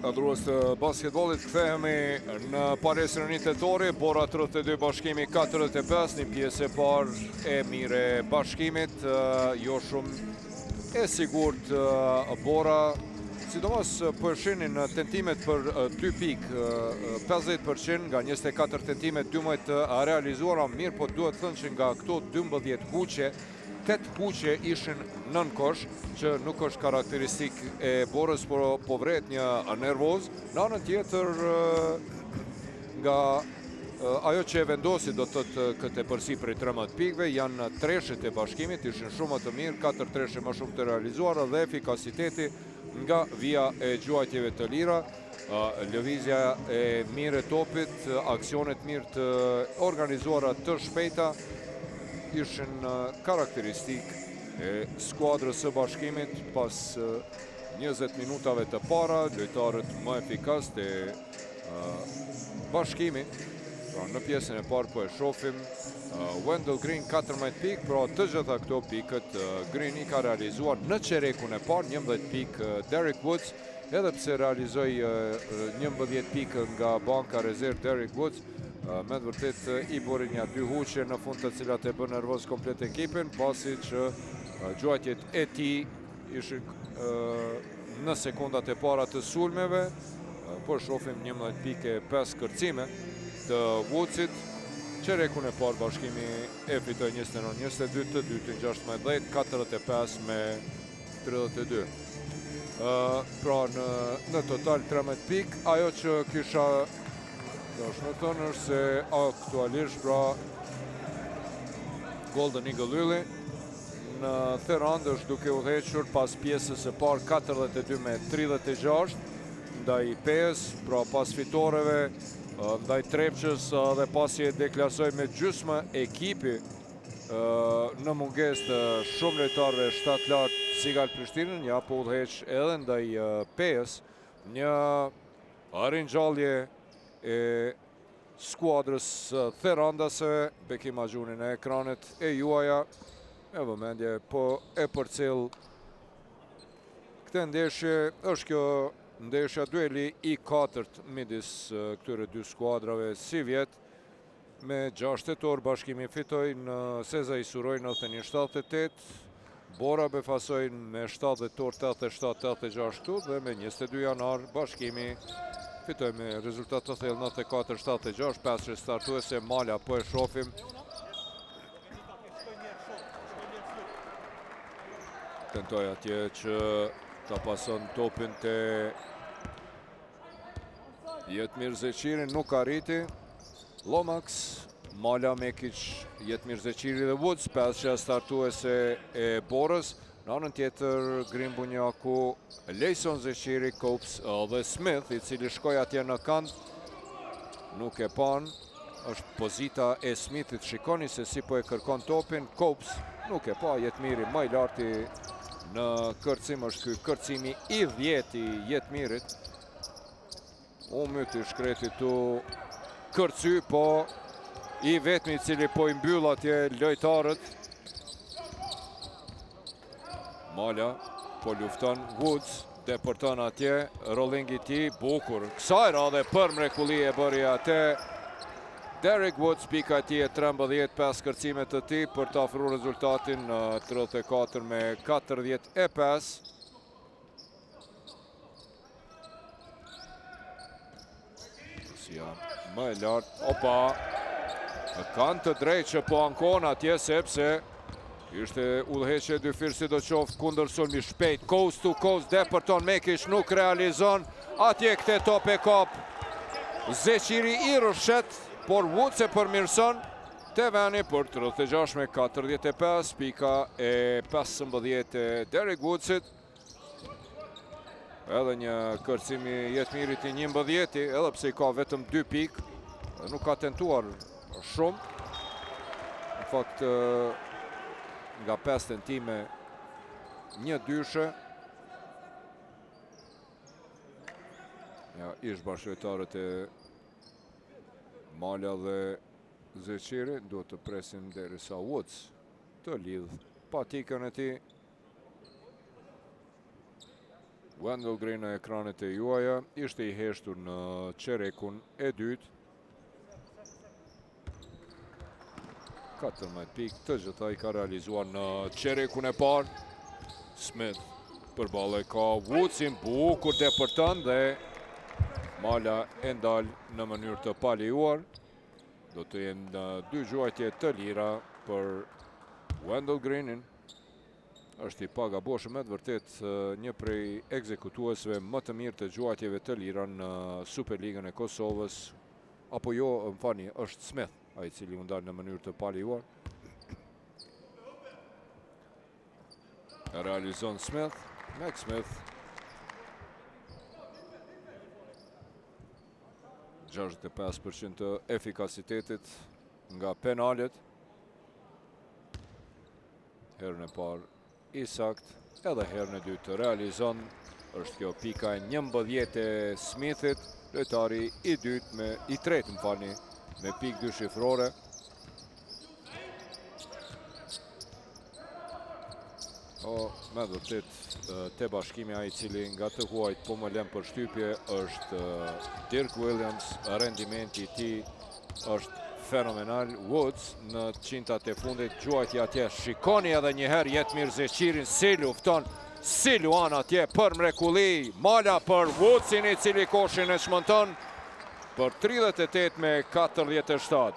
Adhurues të basketbollit, kthehemi në palesën e Tetori, Bora 32 Bashkimi 45, një pjesë e parë e mire bashkimit, jo shumë e sigurt Bora, sidomos përshinin tentimet për 2 pikë, 50% nga 24 tentimet, 12 të realizuara, mirë po duhet thënë që nga këto 12 huqe, 8 huqe ishin nën kosh, që nuk është karakteristik e Borës, por po vret një nervoz. Në anën tjetër, nga ajo që e vendosi do të thotë këtë përsi prej 13 pikëve, janë treshet e bashkimit, ishin shumë të mirë, 4 treshe më shumë të realizuara dhe efikasiteti nga vija e gjuajtjeve të lira, lëvizja e mirë e topit, aksionet mirë të organizuara të shpejta, ishin karakteristik e skuadrës së bashkimit pas 20 minutave të para, lojtarët më efikas të bashkimit. Pra në pjesën e parë po e shohim Wendell Green 14 pikë, pra të gjitha këto pikët Green i ka realizuar në çerekun e parë, 11 pikë Derek Woods, edhe pse realizoi 11 pikë nga banka rezervë Derek Woods, me të vërtet i bori një 2 huqe në fund të cilat e bën nervoz komplet ekipin, pasi që gjuajtjet e tij ishin në sekondat e para të sulmeve, po shohim 11 pikë 5 kërcime të Woodsit. Çerekun e parë bashkimi e fitoi 21-22, të dytin 16, 45 me 32. Pra në total 13 pikë, ajo që kisha është në thënë është se aktualisht pra Golden Eagle Ylli në Therand është duke udhëhequr pas pjesës së parë 42 me 36 ndaj PES, pra pas fitoreve ndaj Trepçës dhe pasi e deklasoi me gjysmë ekipi në mungesë të shumë lojtarëve 7 lart Sigal Prishtinën, ja po udhëheq edhe ndaj PES, një ringjallje e skuadrës Therandase, bekim agjunin e ekranet e juaja, e vëmendje po e përcjell këtë ndeshje. Është kjo ndeshja dueli i 4 midis këtyre 2 skuadrave si vjet, me 6 tetor bashkimi fitoi në Sezai Suroj 91-78, Bora befasoi me 7 tetor 87-86 dhe me 22 janar bashkimi fitoj me rezultat të thellë 94-76, 5 startuese Mala po e shohim. Tentoi atje që ta pason topin te Jetmir Zeqiri, nuk arriti. Lomax, Mala Mekic, Jetmir Zeqiri dhe Woods, 5 startuese e Borës. Në anën tjetër, Green Bunjaku, Lejson Zeqiri, Kopes dhe Smith, i cili shkoi atje në kant, nuk e pan, është pozita e Smithit, shikoni se si po e kërkon topin, Kopes nuk e pa, Jetmiri më i larti në kërcim, është ky kërcimi i 10 i Jetmirit. U myti shkreti tu kërcy, po i vetmi i cili po i mbyll atje lojtarët. Mala po lufton Woods, depërton atje, rollingi i tij bukur. Kësaj radhe për mrekulli e bëri atë Derek Woods, pika e tij e 13, 5 kërcime të tij për të ofruar rezultatin në 34 me 45. Më e lartë, opa, kanë të drejtë që po ankon atje sepse ishte udhëheqje dyfir sidoqoftë kundër sulmi shpejt, coast to coast, depërton Mekic, nuk realizon, atje këtë top e kap Zeqiri i rrshet, por Woods e përmirëson te veni për 36 me 45, pika e 15 e Derek Woodsit. Edhe një kërcimi Jetmirit i 11, edhe pse i ka vetëm 2 pikë, nuk ka tentuar shumë. Në fakt, nga 5 tentime, 1 dyshe. Ja, ish bashkëlojtarët e Mala dhe Zeqiri duhet të presin derisa Woods të lidh patikën e tij. Wendell Green në ekranet e juaja, ishte i heshtur në qerekun e dytë. 14 pikë të gjitha i ka realizuar në qerekun e parë. Smith përballë ka Woodsin, bukur depërton dhe mala e ndal në mënyrë të palejuar. Do të jenë 2 gjuajtje të lira për Wendell Greenin. Është i pagabueshëm me të vërtet një prej ekzekutuesve më të mirë të gjuajtjeve të lira në Superligën e Kosovës. Apo jo, më falni, është Smith, ai i cili u ndal në mënyrë të palejuar. Realizon Smith, Max Smith. 65% të efikasitetit nga penalet. Herën e parë i sakt, edhe herën e dytë realizon. Është kjo pika 11 e Smithit, lojtari i dytë i tretë, më falni, me pikë 2 shifrore. Me vërtet te bashkimi ai i cili nga të huajt po më lëm për shtypje është Dirk Williams. Rendimenti i tij është fenomenal. Woods në qintat e fundit, gjuajtja atje, shikoni edhe një herë Jetmir Zeqirin si lufton, si luan atje për mrekulli. Mala për Woodsin i cili koshin e shmonton për 38 me 47.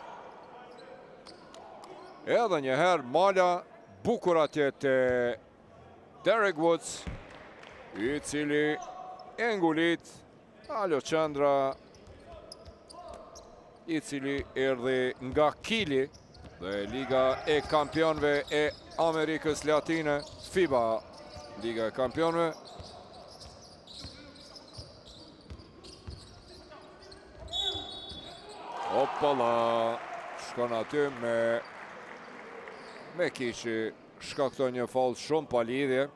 Edhe një herë mala bukur atje te Derek Woods, i cili e ngulit Aloqandra, i cili erdhi nga Kili dhe Liga e Kampionëve e Amerikës Latine, FIBA Liga e Kampionëve. Opala, shkon aty me kishi, shkakton një faull shumë pa lidhje,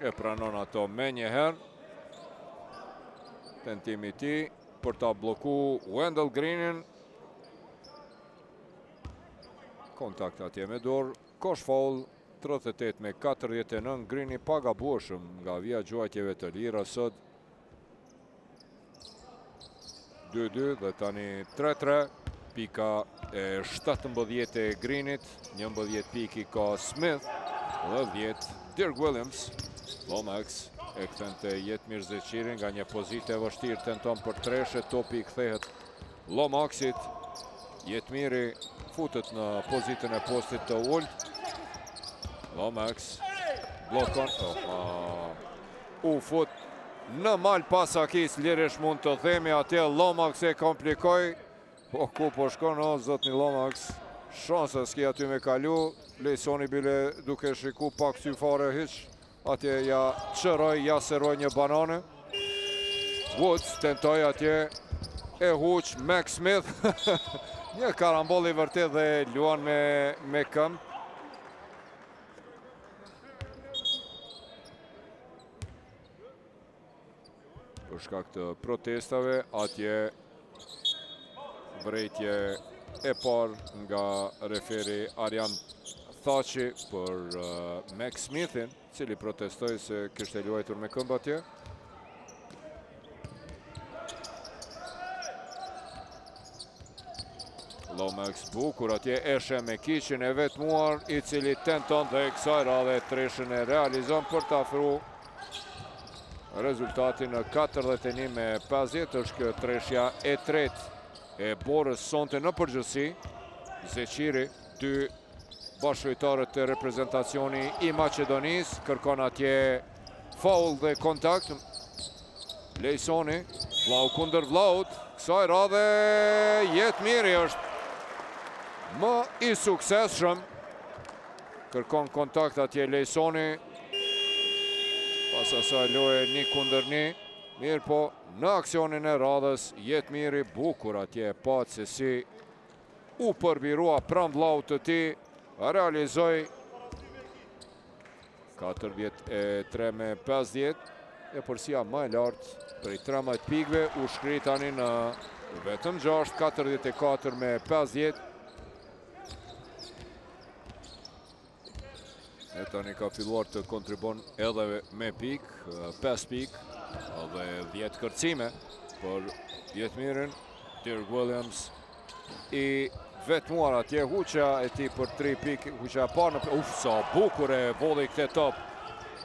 e pranon ato me njëherë. Tentimi i tij për ta bloku Wendell Greenin. Kontakt atje me dorë, kosh faull, 38 me 49. Greeni pagabueshëm nga vija gjuajtjeve të lira sot. 2-2 dhe tani 3-3. Pika e 17 e Greenit, 11 piki ka Smith dhe 10 Dirk Williams. Lomax e kthen te Jetmir Zeqirin nga një pozitë e vështirë, tenton për treshe, topi i kthehet Lomaxit. Jetmiri futet në pozitën e postit të ult. Lomax blokon, u fut në mal pasakis, lirisht mund të themi atje. Lomax e komplikoi. Po ku po shkon, zotni Lomax, shansa s'ki aty me kalu. Lejsoni bile duke shiku pak sy fare hiq. Atje ja qëroj, ja seroj një banane. Woods tentoj atje, e huq Max Smith. Një karambol i vërtet dhe luan me këmbë. Për shkak të protestave, atje vrejtje e parë nga referi Arjan Thaçi për Max Smithin, cili protestoi se kishte luajtur me këmbë atje. Lomax bukur atje, eshe me kishin e vetmuar, i cili tenton dhe kësaj radhe treshën e realizon për të afru rezultatin në 41 me 50. Është kjo treshja e tretë e Borës sonte në përgjithësi. Zeqiri, 2 bashkëtojtarët të reprezentacioni i Maqedonisë, kërkon atje faul dhe kontakt. Lejsoni, vllau kundër vllaut, kësaj radhe Jetmiri është më i suksesshëm. Kërkon kontakt atje Lejsoni, pas asaj loje 1 kundër 1. Mirë po, në aksionin e radhës, Jetmiri bukur atje, pat se si u përbirua pranë vllaut të tij, realizoi 43 me 50. E përsia më e lartë prej 13 pikëve u shkri tani në vetëm 6, 44 me 50. E tani ka filluar të kontribon edhe me pikë, 5 pikë. Dhe 10 kërcime për Jetmirin. Dirk Williams i vetmuar atje, huqja e ti për 3 pikë, huqja parë në... sa bukur e voli këtë top.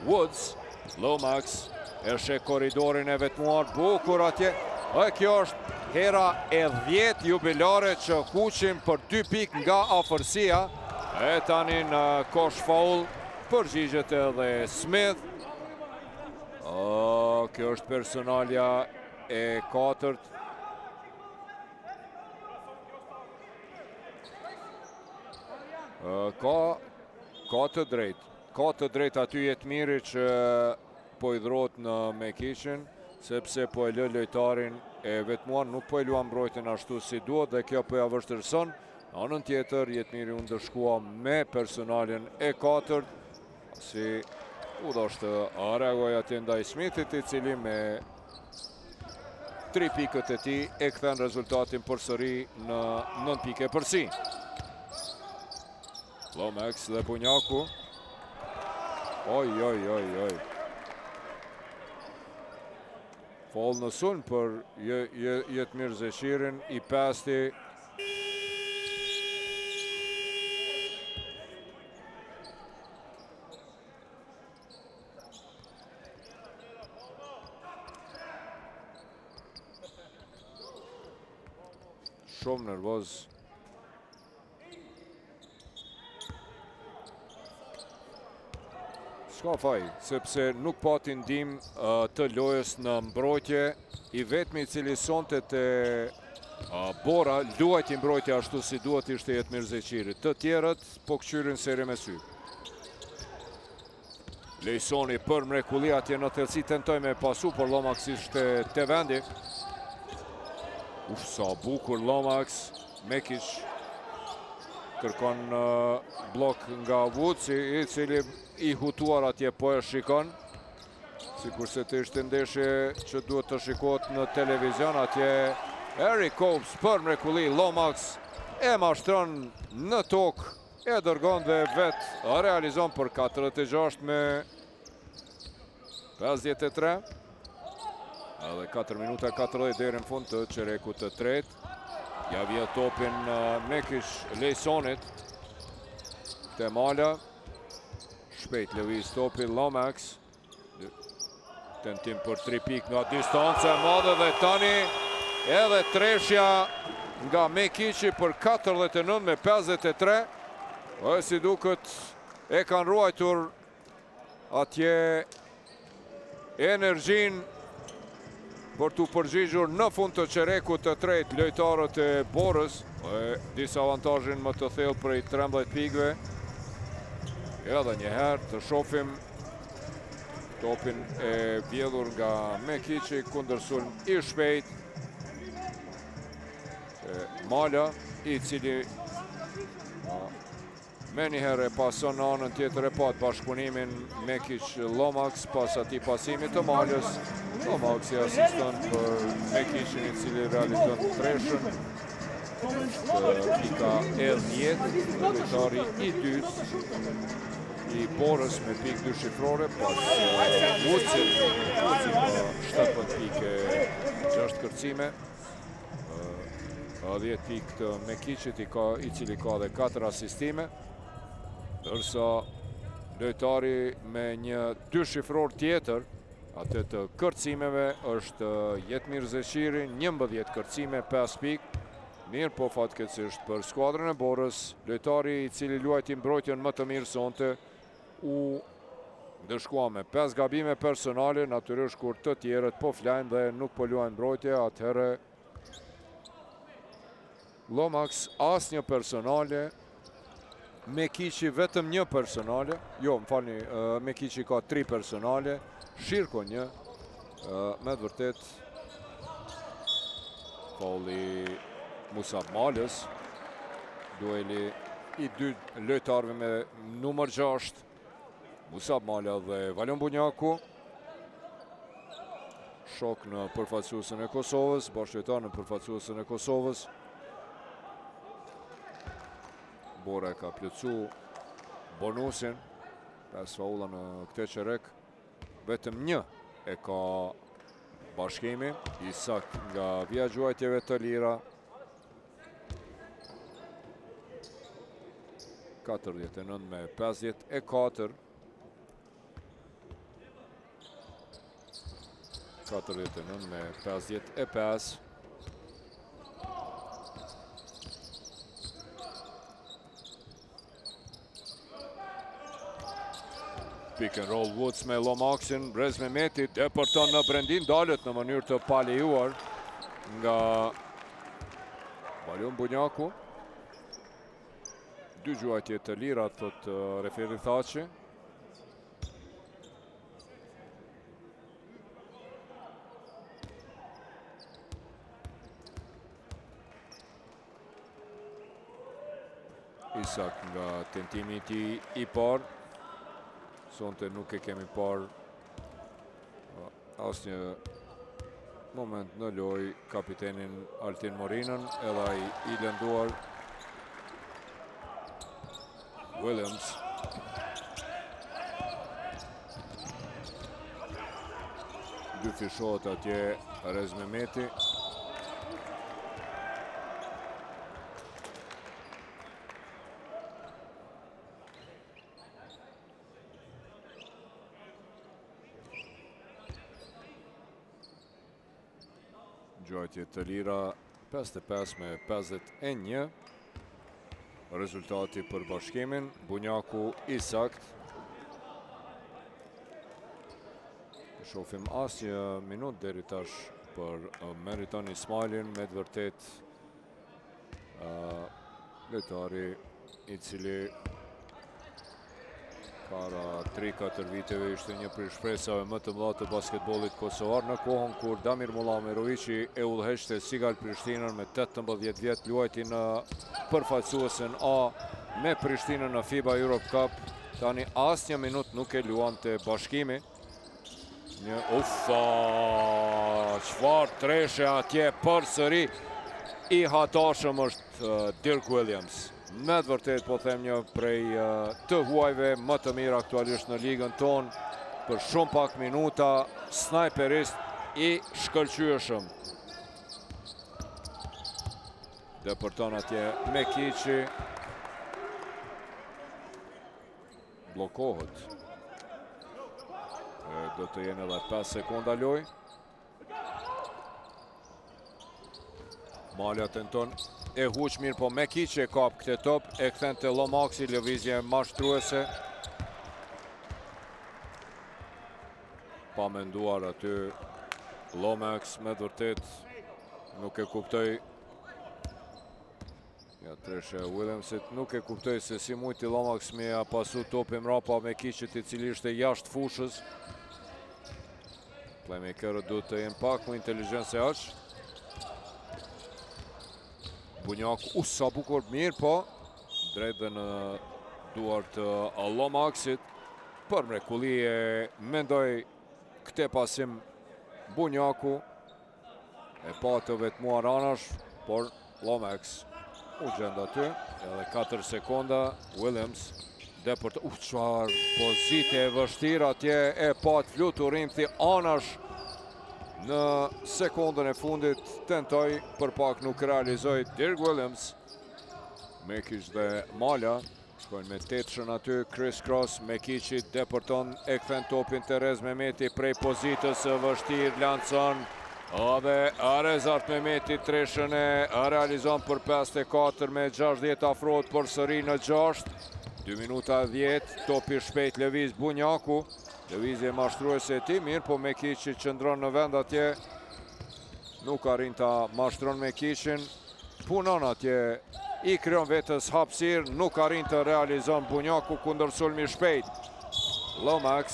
Woods, Lomax, e shek koridorin e vetmuar, bukur atje. Dhe kjo është hera e 10 jubilare që huqim për 2 pikë nga afërsia. E tani në kosh faul, përgjigjet edhe Smith. Kjo është personalja e 4. Ka të drejt. Ka të drejt aty Jetmiri që po i dhrot në Mekicin, sepse po e lë lojtarin e vetmuar, nuk po e luan mbrojtjen ashtu si duhet dhe kjo po ja vështirëson. Në anën tjetër, Jetmiri u ndëshkua me personaljen e 4, si u dhoshtë reagoj atje ndaj Smithit, i cili me 3 pikët e ti e kthen rezultatin përsëri në 9 pike përsi. Lomax dhe Bunjaku. Oj. Fall në sulm për Jetmir Zeshirin, i pasti. Shumë nervoz. Shka faj, sepse nuk pati ndihmë të lojës në mbrojtje, i vetmi cili sonte të Bora, luajti mbrojtje ashtu si duhet ishte Jetmir Zeqiri. Të tjerët po këqyrin seri me sy. Lejsoni për mrekulli atje në thelsi, tentoj me pasu, por Lomax ishte te vendi. Sa bukur Lomax, Mekic kërkon blok nga Woods, i cili i hutuar atje po e shikon. Sikurse të ishte ndeshje që duhet të shikot në televizion, atje Eric Copes për mrekulli, Lomax e mashtron në tokë, e dërgon dhe vetë realizon për 46 me 53. Edhe 4 minuta 40 deri në fund të çerekut të tretë. Ja vjen topin Mekic Lejsonit. Temala. Shpejt lëviz topi Lomax. Tentim për 3 pikë nga distancë e madhe dhe tani edhe treshja nga Mekici për 49 me 53. Dhe si duket e kanë ruajtur atje energjin për të përgjigjur në fund të çerekut të tretë lojtarët e Borës, disa avantazhin më të thellë prej 13 pikëve. Edhe një herë të shohim topin e vjedhur nga Mekici, kundër sulm i shpejt. Mala, i cili me njëherë e pason në anën tjetër e pat bashkëpunimin Mekic-Lomax pas atij pasimit të Malës. Lomax i asiston për Mekicin, i cili realizon treshën. Pika e 10, lojtari i dytë i Borës me pikë 2 shifrore, pas Woodsit 17 pike 6 kërcime. 10 pikë të Mekicit, i cili ka dhe 4 asistime. Dërsa lojtari me një 2 shifror tjetër, atë të kërcimeve, është Jetmir Zeshiri, 11 kërcime, 5 pikë. Mirë po fatkeqësisht për skuadrën e Borës, lojtari i cili luajti mbrojtjen më të mirë sonte, u ndëshkua me 5 gabime personale, natyrisht kur të tjerët po flajnë dhe nuk po luajnë mbrojtje, atëherë Lomax asnjë personale, Mekici vetëm 1 personale, jo, më falni, Mekici ka 3 personale, Shirko 1, me të vërtet faulli Musab Malës, dueli i 2 lojtarëve me numër 6, Musab Mala dhe Valon Bunjaku. Shok në përfaqësuesën e Kosovës, bashkëlojtar në përfaqësuesën e Kosovës. Bora ka plotsu bonusin, 5 faulla në këtë çerek. Vetëm 1 e ka Bashkimi, Isak nga vija gjuajtjeve të lira. 49-54. 49-55. Pick and roll Woods me Lomaksin, Rez Mehmeti depërton në brendin, dalet në mënyrë të palejuar nga Balion Bunjaku. 2 gjuajtje të lira, thot referi Thaçi. Isak nga tentimi i tij i parë. Sonte nuk e kemi parë asnjë moment në lojë kapitenin Altin Morinën, edhe ai i lënduar. Williams. Dy fishohet atje Rez Mehmeti. Gjuajtje të lira 55-51. Rezultati për Bashkimin, Bunjaku i sakt. Shohim asnjë minutë deri tash për Meriton Ismailin, me të vërtet lojtari i cili para 3-4 viteve ishte një prej shpresave më të mëdha të basketbollit kosovar, në kohën kur Damir Mullameroviqi e udhëheqte Sigal Prishtinën me 18 vjet, luajti në përfaqësuesen A me Prishtinën në FIBA Europe Cup. Tani asnjë minutë nuk e luante Bashkimi. Çfarë treshe atje përsëri i hatashëm është Dirk Williams. Me të vërtet po them një prej të huajve më të mirë aktualisht në ligën tonë, për shumë pak minuta, snajperist i shkëlqyeshëm. Depërton atje Mekiqi. Blokohet. Do të jenë edhe 5 sekonda loj. Malja tenton e huq mirë, po Mekiqi e kap këtë top, e kthen te Lomaksi, lëvizje mashtruese. Pa menduar aty Lomax, me të vërtet nuk e kuptoj. Ja, treshe Williamsit, nuk e kuptoj se si mujti Lomax me ja pasu topi mrapa Mekiqit, i cili ishte jashtë fushës. Playmakerët duhet të jenë pak më inteligjent se aq. Bunjak, sa bukur, mirë, po drejt dhe në duart Lomaksit. Për mrekulli e mendoj këte pasim Bunjaku. E pa të vetmuar anash, por Lomax u gjenda aty. Edhe 4 sekonda, Williams depërt, çfarë pozitje e vështirë atje, e pa të fluturim thi anash. Në sekundën e fundit tentoj, për pak nuk realizoj Dirk Williams. Mekiq dhe Malja shkojnë me tetëshën aty, Chris Cross, Mekiqi depërton, e kthen topin të Rez Mehmeti prej pozitës së vështirë, lancon, dhe Rezart Mehmeti treshën e realizon për 54 me 60, afrohet për sëri në 6. 2 minuta 10, topi shpejt lëviz Bunjaku. Lëvizje mashtruese e ti, mirë, po Mekiqi qëndron në vend atje. Nuk arrin ta mashtron Mekiqin. Punon atje, i kryon vetës hapësir, nuk arrin të realizon Bunjaku kundër sulmi shpejt. Lomax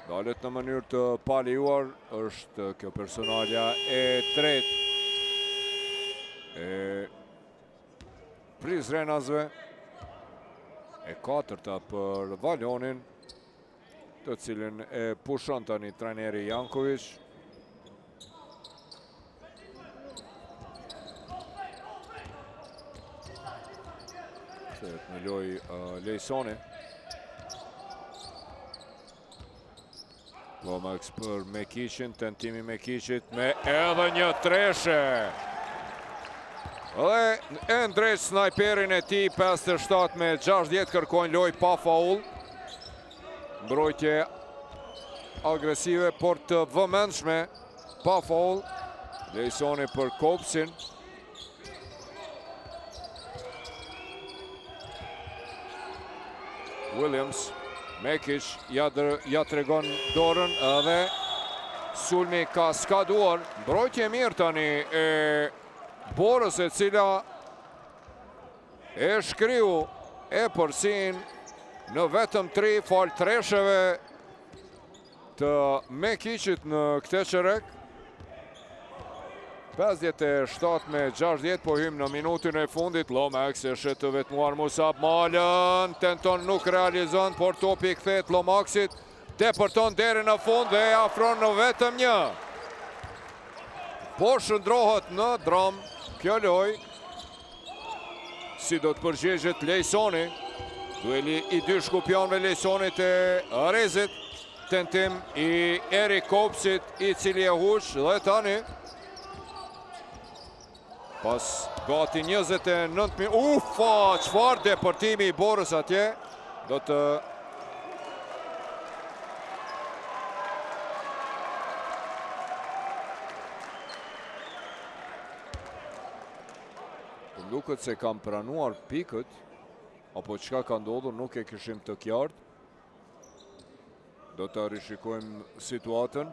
dalet në mënyrë të palejuar, është kjo personalja e tretë e Prizrenasve. E 4-ta për Valjonin, të cilin e pushon tani trajneri Janković. Kthehet në lojë Lejsoni. Lomax për Mekiqin, tentimi Mekiqit me edhe një treshe. Dhe e ndrejt snajperin e ti, 57-60 kërkojnë loj pa faul. Mbrojtje agresive, por të vëmendshme, pa faul. Lejsoni për Kopsin. Williams, Mekiq, ja tregon dorën edhe sulmi ka skaduar. Mbrojtje mirë tani e Borës, e cila e shkriu e përsin në vetëm 3 fal tresheve të Mekiqit në këtë çerek. 57-60, po hym në minutën e fundit. Lomax e shet të vetmuar Musab Malën, tenton, nuk realizon, por topi kthehet Lomaxit, depërton deri në fund dhe afron në vetëm një. Po shndrohet në dram kjo loj. Si do të përgjigjet Lejsoni. Dueli i dy shkupjanëve, Lejsonit e Rezit. Tentim i Erik Kopsit, i cili e huq dhe tani pas gati 29 minuta. Ufa, çfarë depërtimi i Borës atje. Do të duket se kam pranuar pikët, apo çka ka ndodhur nuk e kishim të qartë. Do të rishikojmë situatën.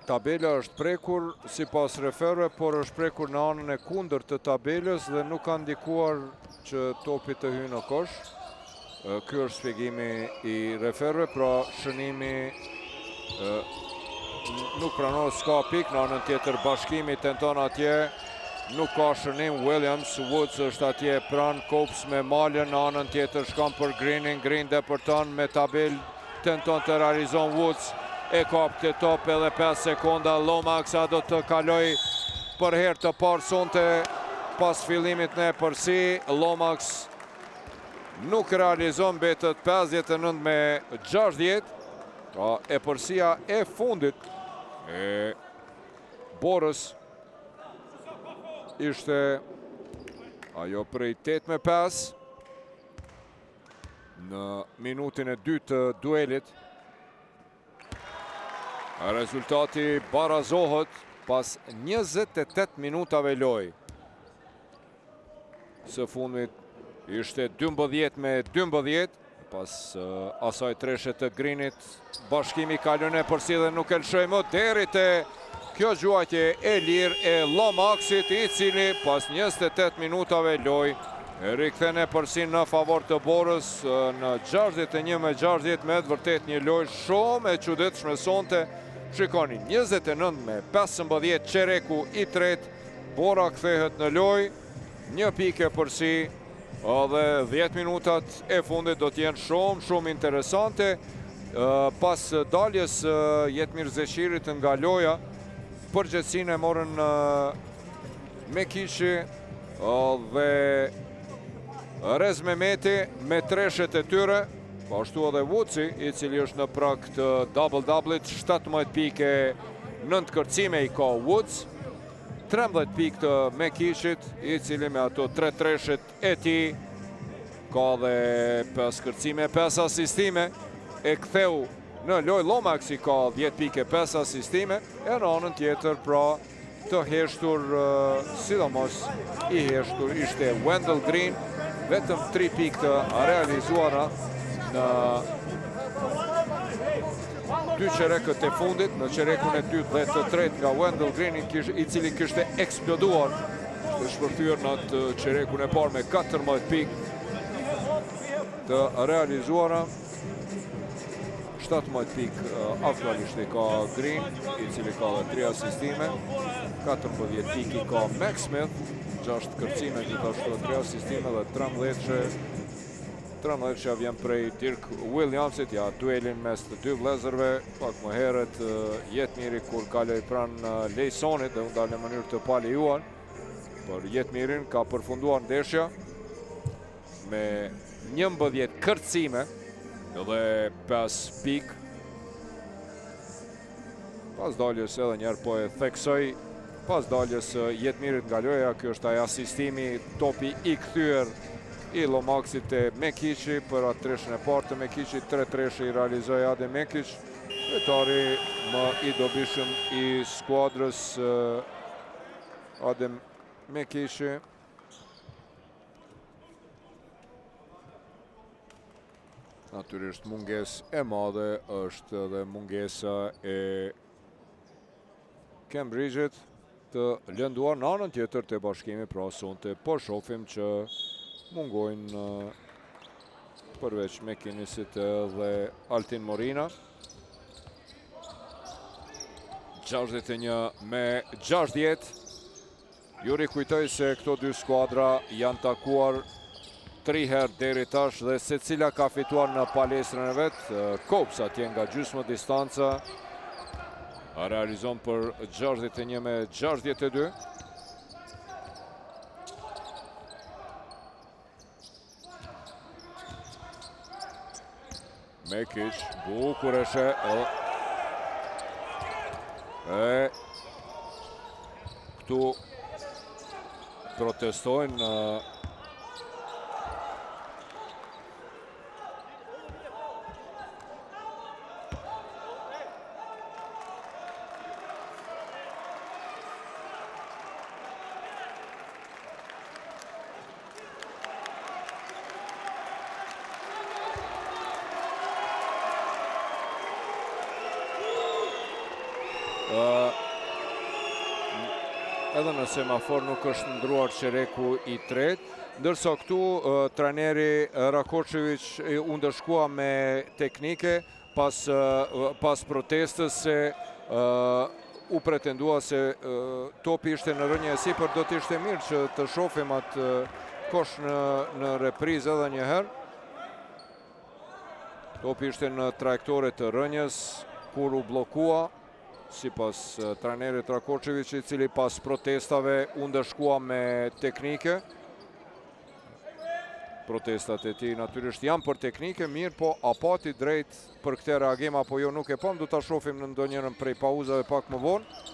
Tabela është prekur si pas referve, por është prekur në anën e kundër të tabelës dhe nuk ka ndikuar që topi të hyjë në kosh. Ky është shpjegimi i referve, pra shënimi nuk pranohet, s'ka pik. Në anën tjetër Bashkimi tenton atje, nuk ka shënim. Williams, Woods është atje pran, Kops me Malën, në anën tjetër shkon për Greenin, Green depërton me tabel, tenton të realizon Woods. E kap të top edhe 5 sekonda. Lomax a do të kaloj për herë të parë sonte pas fillimit në epërsi. Lomax nuk realizon, betet 59-60. Epërsia e fundit e Borës ishte ajo prej 8-5 në minutin e 2 të duelit. Rezultati barazohet pas 28 minutave loj. Së fundit ishte 12-12, pas asaj treshe të Greenit. Bashkimi kalon e përsi dhe nuk e lëshoj më deri te kjo gjuajtje e lirë e Lomaxit, i cili pas 28 minutave loj rikthen e përsi në favor të Borës në 61-60, me vërtet një loj shumë e çuditshme sonte. Shikoni, 29-15 çereku i tret, Bora kthehet në loj, një pikë përsi, dhe 10 minutat e fundit do t'jenë shumë interesante. Pas daljes Jetmir Zeqirit nga loja, përgjithësinë e morën Mekiqi dhe Rez Mehmeti me treshet e tyre. Po ashtu edhe Woodsi, i cili është në prag të double-doublit, 17 pike, 9 kërcime i ka Woods, 13 pike të Mekishit, i cili me ato 3 treshet e ti, ka dhe 5 kërcime, 5 asistime, e ktheu në loj Lomax i ka 10 pike, 5 asistime, e në anën tjetër pra të heshtur, sidomos i heshtur, ishte Wendell Green, vetëm 3 pike të realizuara në 2 qerekët e fundit, në qerekun e 2 dhe të 3 nga Wendell Green, i cili kishte eksploduar, të shpërthyer në atë qerekun e parë me 14 pikë të realizuara. 17 pikë aktualisht i ka Green, i cili ka dhe 3 asistime, 14 pikë i ka Max Smith, 6 kërcime gjithashtu 3 asistime dhe 13 që vjen prej Dirk Williamsit, ja duelin mes të dy vlezërve, pak më herët Jetmiri kur kaloj pranë Lejsonit dhe unë dalë në mënyrë të palijuar, por Jetmirin ka përfunduar ndeshja me 11 kërcime dhe 5 pikë. Pas daljes edhe njerë po e theksoj, pas daljes Jetmirit nga loja, kjo është ai asistimi, topi i kthyer i Lomaxit e Mekishi për atë treshën e parë të Mekishi, 3 treshe i realizoi Adem Mekish, lojtari më i dobishëm i skuadrës Adem Mekishi. Natyrisht munges e madhe është dhe mungesa e Cambridge-it të lënduar në anën tjetër të Bashkimi, pra sonte po shohim që mungojnë përveç McInnesit dhe Altin Morina. 61 me 60. Ju rikujtoj se këto dy skuadra janë takuar 3 herë deri tash dhe secila ka fituar në palestrën e vet. Kops atje nga gjysmë distanca realizon për 61 me 62. Mekic, bukur eshe, këtu protestojnë edhe në semafor nuk është ndruar qereku i tret, ndërsa këtu trajneri Rakočević u ndëshkua me teknike pas protestës se u pretendua se topi ishte në rënje e sipër, do të ishte mirë që të shohim atë kosh në reprizë edhe një herë. Topi ishte në trajektore të rënjes kur u blokua, sipas trajnerit Rakočević, i cili pas protestave u ndëshkua me teknike. Protestat e tij natyrisht janë për teknike, mirë, po a pati drejt për këtë reagim apo jo nuk e pam, do ta shohim në ndonjërin prej pauzave pak më vonë.